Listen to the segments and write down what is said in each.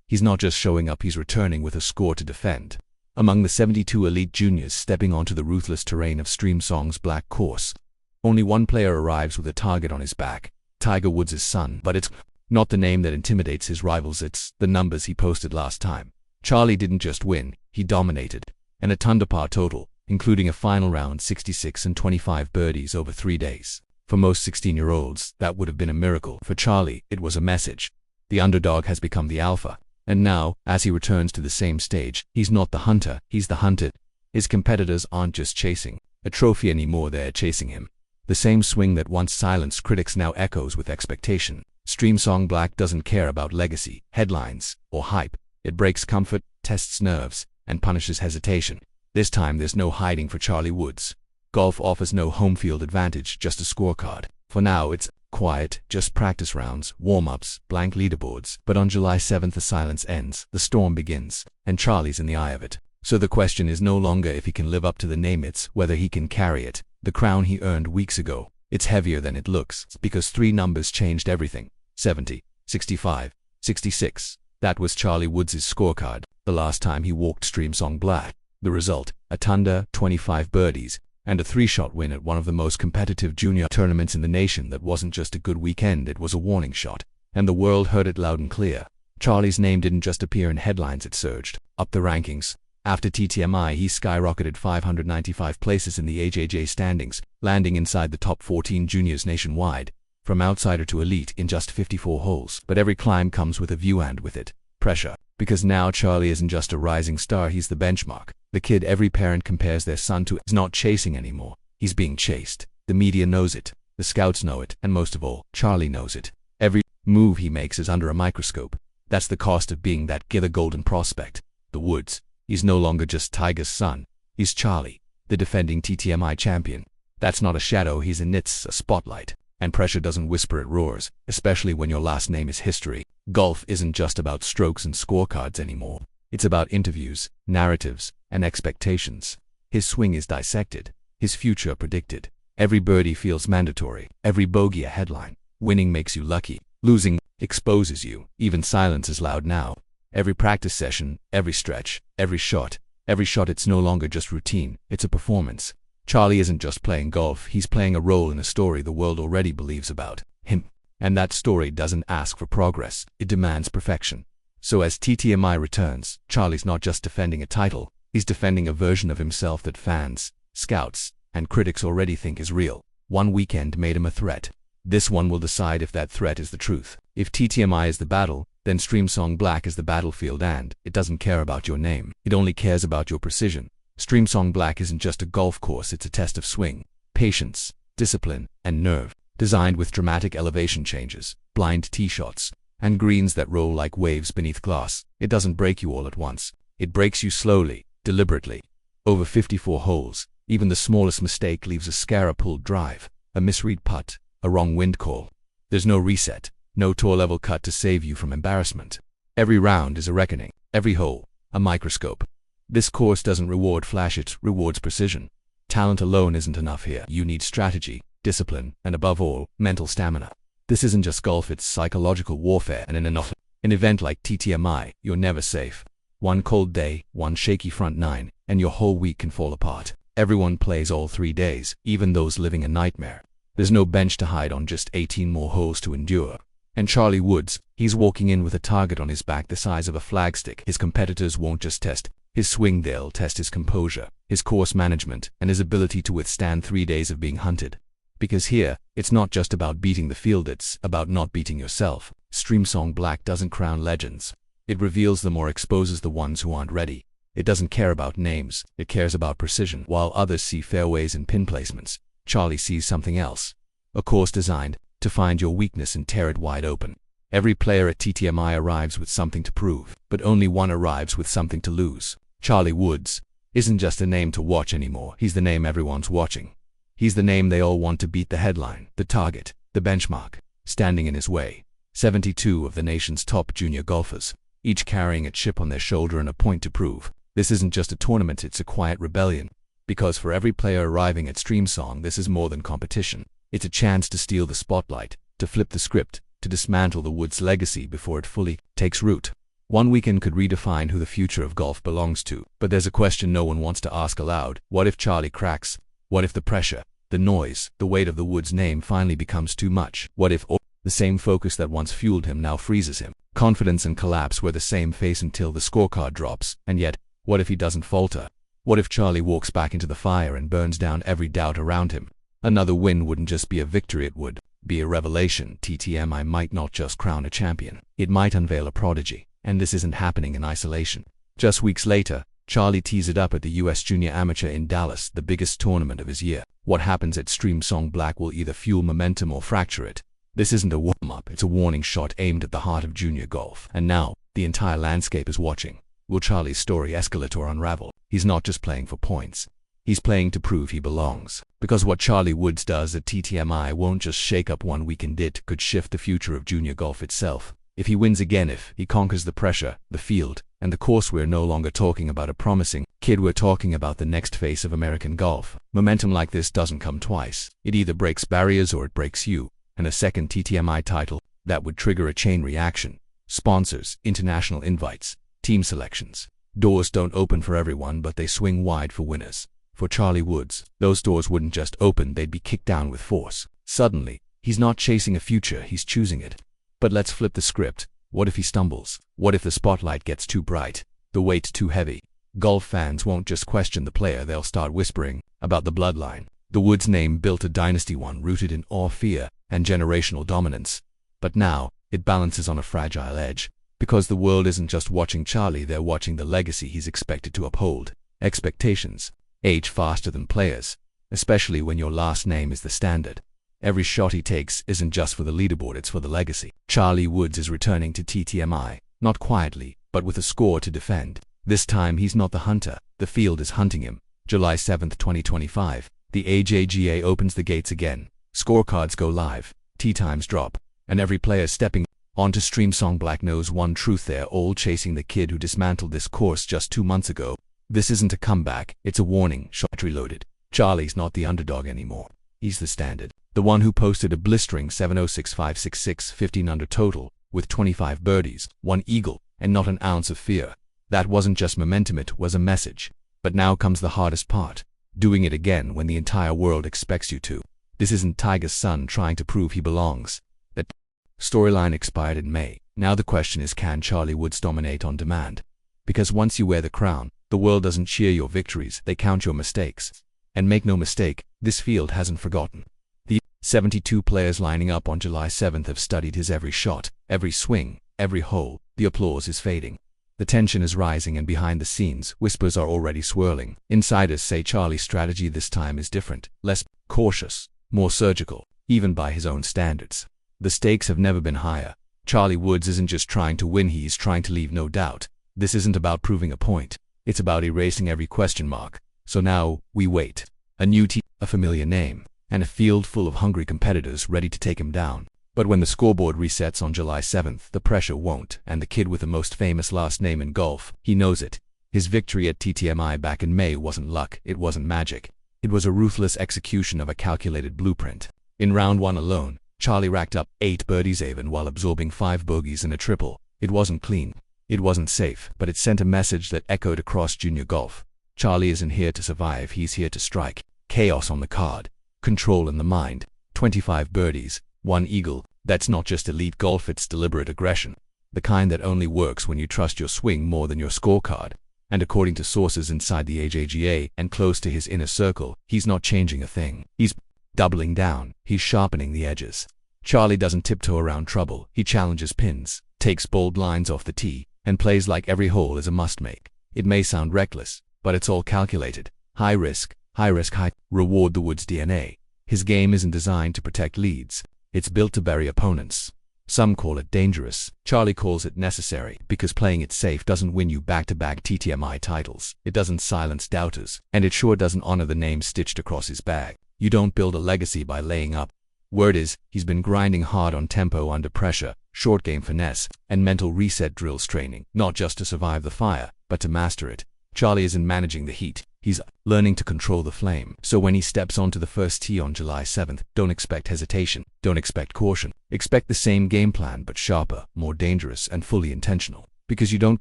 He's not just showing up, he's returning with a score to defend. Among the 72 elite juniors stepping onto the ruthless terrain of Streamsong's black course, only one player arrives with a target on his back, Tiger Woods' son. But it's not the name that intimidates his rivals, it's the numbers he posted last time. Charlie didn't just win, he dominated. And a under-par total, including a final round 66 and 25 birdies over 3 days. For most 16-year-olds, that would have been a miracle. For Charlie, it was a message. The underdog has become the alpha. And now, as he returns to the same stage, he's not the hunter, he's the hunted. His competitors aren't just chasing a trophy anymore, they're chasing him. The same swing that once silenced critics now echoes with expectation. Streamsong Black doesn't care about legacy, headlines, or hype. It breaks comfort, tests nerves, and punishes hesitation. This time there's no hiding for Charlie Woods. Golf offers no home field advantage, just a scorecard. For now, it's quiet, just practice rounds, warm-ups, blank leaderboards. But on July 7th the silence ends, the storm begins, and Charlie's in the eye of it. So the question is no longer if he can live up to the name, it's whether he can carry it. The crown he earned weeks ago. It's heavier than it looks, because 3 numbers changed everything. 70, 65, 66. That was Charlie Woods' scorecard, the last time he walked Streamsong Black. The result, a under, 25 birdies, and a 3-shot win at one of the most competitive junior tournaments in the nation. That wasn't just a good weekend, it was a warning shot. And the world heard it loud and clear. Charlie's name didn't just appear in headlines, it surged up the rankings. After TTMI, he skyrocketed 595 places in the AJJ standings, landing inside the top 14 juniors nationwide, from outsider to elite in just 54 holes. But every climb comes with a view, and with it, pressure. Because now Charlie isn't just a rising star, he's the benchmark. The kid every parent compares their son to is not chasing anymore. He's being chased. The media knows it. The scouts know it. And most of all, Charlie knows it. Every move he makes is under a microscope. That's the cost of being that golden prospect. The Woods. He's no longer just Tiger's son. He's Charlie, the defending TTMI champion. That's not a shadow, he's a spotlight. And pressure doesn't whisper, it roars, especially when your last name is history. Golf isn't just about strokes and scorecards anymore. It's about interviews, narratives, and expectations. His swing is dissected, his future predicted. Every birdie feels mandatory, every bogey a headline. Winning makes you lucky, losing exposes you. Even silence is loud now. Every practice session, every stretch, every shot, it's no longer just routine, it's a performance. Charlie isn't just playing golf, he's playing a role in a story the world already believes about him. And that story doesn't ask for progress, it demands perfection. So as TTMI returns, Charlie's not just defending a title, he's defending a version of himself that fans, scouts, and critics already think is real. One weekend made him a threat. This one will decide if that threat is the truth. If TTMI is the battle, then Streamsong Black is the battlefield, and it doesn't care about your name. It only cares about your precision. Streamsong Black isn't just a golf course, it's a test of swing, patience, discipline, and nerve. Designed with dramatic elevation changes, blind tee shots, and greens that roll like waves beneath glass. It doesn't break you all at once. It breaks you slowly, deliberately. Over 54 holes, even the smallest mistake leaves a scar: a pulled drive, a misread putt, a wrong wind call. There's no reset, no tour-level cut to save you from embarrassment. Every round is a reckoning, every hole, a microscope. This course doesn't reward flash, it rewards precision. Talent alone isn't enough here. You need strategy, discipline, and above all, mental stamina. This isn't just golf, it's psychological warfare. And in an event like TTMI, you're never safe. One cold day, one shaky front nine, and your whole week can fall apart. Everyone plays all 3 days, even those living a nightmare. There's no bench to hide on, just 18 more holes to endure. And Charlie Woods, he's walking in with a target on his back the size of a flagstick. His competitors won't just test his swing, they'll test his composure, his course management, and his ability to withstand 3 days of being hunted. Because here, it's not just about beating the field, it's about not beating yourself. Streamsong Black doesn't crown legends. It reveals them or exposes the ones who aren't ready. It doesn't care about names, it cares about precision. While others see fairways and pin placements, Charlie sees something else. A course designed to find your weakness and tear it wide open. Every player at TTMI arrives with something to prove, but only one arrives with something to lose. Charlie Woods isn't just a name to watch anymore, he's the name everyone's watching. He's the name they all want to beat, the headline, the target, the benchmark, standing in his way. 72 of the nation's top junior golfers, each carrying a chip on their shoulder and a point to prove. This isn't just a tournament, it's a quiet rebellion. Because for every player arriving at Streamsong, this is more than competition. It's a chance to steal the spotlight, to flip the script, to dismantle the Woods legacy before it fully takes root. One weekend could redefine who the future of golf belongs to. But there's a question no one wants to ask aloud. What if Charlie cracks? What if the pressure, the noise, the weight of the Woods name finally becomes too much? What if the same focus that once fueled him now freezes him? Confidence and collapse were the same face until the scorecard drops. And yet, what if he doesn't falter? What if Charlie walks back into the fire and burns down every doubt around him? Another win wouldn't just be a victory, it would be a revelation. TTMI might not just crown a champion. It might unveil a prodigy. And this isn't happening in isolation. Just weeks later, Charlie tees it up at the US Junior Amateur in Dallas, the biggest tournament of his year. What happens at Streamsong Black will either fuel momentum or fracture it. This isn't a warm-up, it's a warning shot aimed at the heart of junior golf. And now, the entire landscape is watching. Will Charlie's story escalate or unravel? He's not just playing for points. He's playing to prove he belongs. Because what Charlie Woods does at TTMI won't just shake up one weekend, it could shift the future of junior golf itself. If he wins again, if he conquers the pressure, the field, and the course, we're no longer talking about a promising kid, we're talking about the next face of American golf. Momentum like this doesn't come twice. It either breaks barriers or it breaks you. And a second TTMI title, that would trigger a chain reaction. Sponsors, international invites, team selections. Doors don't open for everyone, but they swing wide for winners. For Charlie Woods, those doors wouldn't just open, they'd be kicked down with force. Suddenly, he's not chasing a future, he's choosing it. But let's flip the script. What if he stumbles? What if the spotlight gets too bright? The weight too heavy? Golf fans won't just question the player, they'll start whispering about the bloodline. The Woods name built a dynasty, one rooted in awe, fear, and generational dominance. But now, it balances on a fragile edge. Because the world isn't just watching Charlie, they're watching the legacy he's expected to uphold. Expectations age faster than players, especially when your last name is the standard. Every shot he takes isn't just for the leaderboard, it's for the legacy. Charlie Woods is returning to TTMI, not quietly, but with a score to defend. This time he's not the hunter, the field is hunting him. July 7, 2025, the AJGA opens the gates again. Scorecards go live, tee times drop, and every player stepping onto Streamsong Black knows one truth: they're all chasing the kid who dismantled this course just 2 months ago. This isn't a comeback, it's a warning shot reloaded. Charlie's not the underdog anymore. He's the standard. The one who posted a blistering 706.566 15 under total, with 25 birdies, 1 eagle, and not an ounce of fear. That wasn't just momentum, it was a message. But now comes the hardest part. Doing it again when the entire world expects you to. This isn't Tiger's son trying to prove he belongs. That storyline expired in May. Now the question is, can Charlie Woods dominate on demand? Because once you wear the crown, the world doesn't cheer your victories, they count your mistakes. And make no mistake, this field hasn't forgotten. The 72 players lining up on July 7th have studied his every shot, every swing, every hole. The applause is fading. The tension is rising, and behind the scenes, whispers are already swirling. Insiders say Charlie's strategy this time is different, less cautious, more surgical, even by his own standards. The stakes have never been higher. Charlie Woods isn't just trying to win, he's trying to leave no doubt. This isn't about proving a point. It's about erasing every question mark. So now, we wait. A new team, a familiar name, and a field full of hungry competitors ready to take him down. But when the scoreboard resets on July 7th, the pressure won't, and the kid with the most famous last name in golf, he knows it. His victory at TTMI back in May wasn't luck, it wasn't magic. It was a ruthless execution of a calculated blueprint. In round 1 alone, Charlie racked up 8 birdies even while absorbing 5 bogeys and a triple. It wasn't clean. It wasn't safe, but it sent a message that echoed across junior golf. Charlie isn't here to survive, he's here to strike. Chaos on the card. Control in the mind. 25 birdies, 1 eagle. That's not just elite golf, it's deliberate aggression. The kind that only works when you trust your swing more than your scorecard. And according to sources inside the AJGA and close to his inner circle, he's not changing a thing. He's doubling down. He's sharpening the edges. Charlie doesn't tiptoe around trouble. He challenges pins, takes bold lines off the tee, and plays like every hole is a must-make. It may sound reckless, but it's all calculated. High risk, high reward. The Woods DNA. His game isn't designed to protect leads. It's built to bury opponents. Some call it dangerous. Charlie calls it necessary, because playing it safe doesn't win you back-to-back TTMI titles. It doesn't silence doubters, and it sure doesn't honor the name stitched across his bag. You don't build a legacy by laying up. Word is, he's been grinding hard on tempo under pressure, short game finesse, and mental reset drills training, not just to survive the fire, but to master it. Charlie isn't managing the heat. He's learning to control the flame. So when he steps onto the first tee on July 7th, don't expect hesitation. Don't expect caution. Expect the same game plan, but sharper, more dangerous, and fully intentional. Because you don't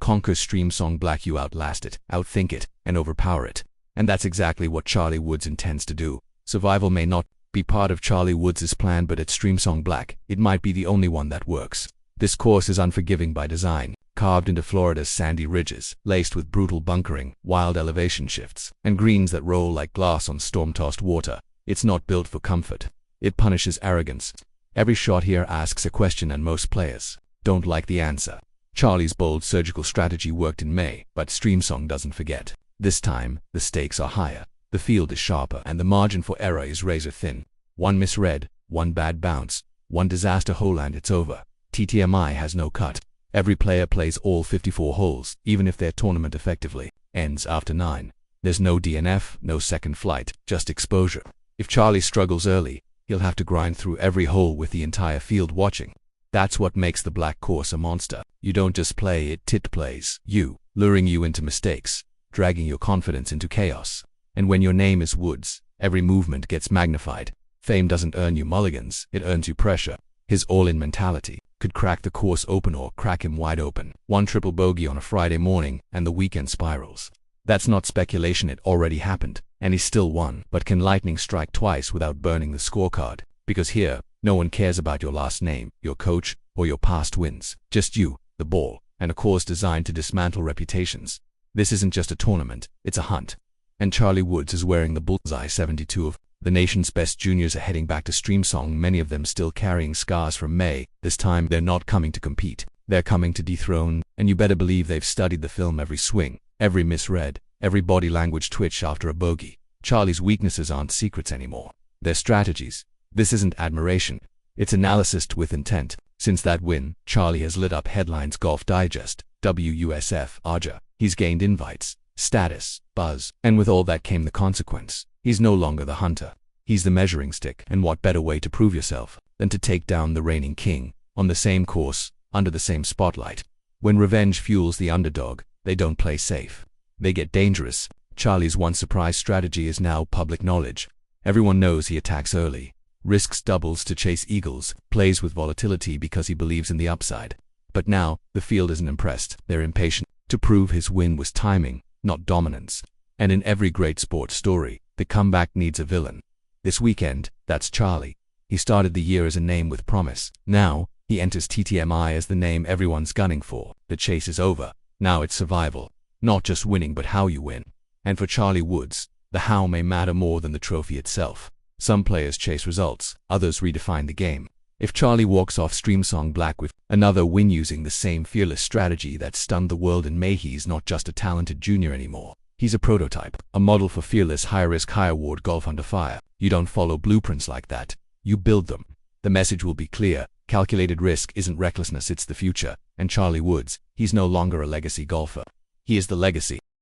conquer Streamsong Black, you outlast it, outthink it, and overpower it. And that's exactly what Charlie Woods intends to do. Survival may not be part of Charlie Woods' plan, but at Streamsong Black, it might be the only one that works. This course is unforgiving by design, carved into Florida's sandy ridges, laced with brutal bunkering, wild elevation shifts, and greens that roll like glass on storm-tossed water. It's not built for comfort. It punishes arrogance. Every shot here asks a question, and most players don't like the answer. Charlie's bold surgical strategy worked in May, but Streamsong doesn't forget. This time, the stakes are higher, the field is sharper, and the margin for error is razor thin. One misread, one bad bounce, one disaster hole, and it's over. TTMI has no cut. Every player plays all 54 holes, even if their tournament effectively ends after 9. There's no DNF, no second flight, just exposure. If Charlie struggles early, he'll have to grind through every hole with the entire field watching. That's what makes the Black course a monster. You don't just play it plays you, luring you into mistakes, dragging your confidence into chaos. And when your name is Woods, every movement gets magnified. Fame doesn't earn you mulligans, it earns you pressure. His all-in mentality could crack the course open or crack him wide open. One triple bogey on a Friday morning, and the weekend spirals. That's not speculation, it already happened, and he still won. But can lightning strike twice without burning the scorecard? Because here, no one cares about your last name, your coach, or your past wins. Just you, the ball, and a course designed to dismantle reputations. This isn't just a tournament, it's a hunt. And Charlie Woods is wearing the bullseye. 72 of the nation's best juniors are heading back to Streamsong, many of them still carrying scars from May. This time, they're not coming to compete. They're coming to dethrone, and you better believe they've studied the film, every swing, every misread, every body language twitch after a bogey. Charlie's weaknesses aren't secrets anymore. They're strategies. This isn't admiration. It's analysis with intent. Since that win, Charlie has lit up headlines: Golf Digest, WUSF, Arja. He's gained invites, status, buzz, and with all that came the consequence. He's no longer the hunter. He's the measuring stick. And what better way to prove yourself than to take down the reigning king, on the same course, under the same spotlight? When revenge fuels the underdog, they don't play safe. They get dangerous. Charlie's one surprise strategy is now public knowledge. Everyone knows he attacks early, risks doubles to chase eagles, plays with volatility because he believes in the upside. But now, the field isn't impressed. They're impatient. To prove his win was timing, not dominance. And in every great sports story, the comeback needs a villain. This weekend, that's Charlie. He started the year as a name with promise. Now, he enters TTMI as the name everyone's gunning for. The chase is over. Now it's survival. Not just winning, but how you win. And for Charlie Woods, the how may matter more than the trophy itself. Some players chase results, others redefine the game. If Charlie walks off Streamsong Black with another win using the same fearless strategy that stunned the world in May, he's not just a talented junior anymore. He's a prototype, a model for fearless, high-risk, high-award golf under fire. You don't follow blueprints like that. You build them. The message will be clear. Calculated risk isn't recklessness, it's the future. And Charlie Woods, he's no longer a legacy golfer. He is the legacy.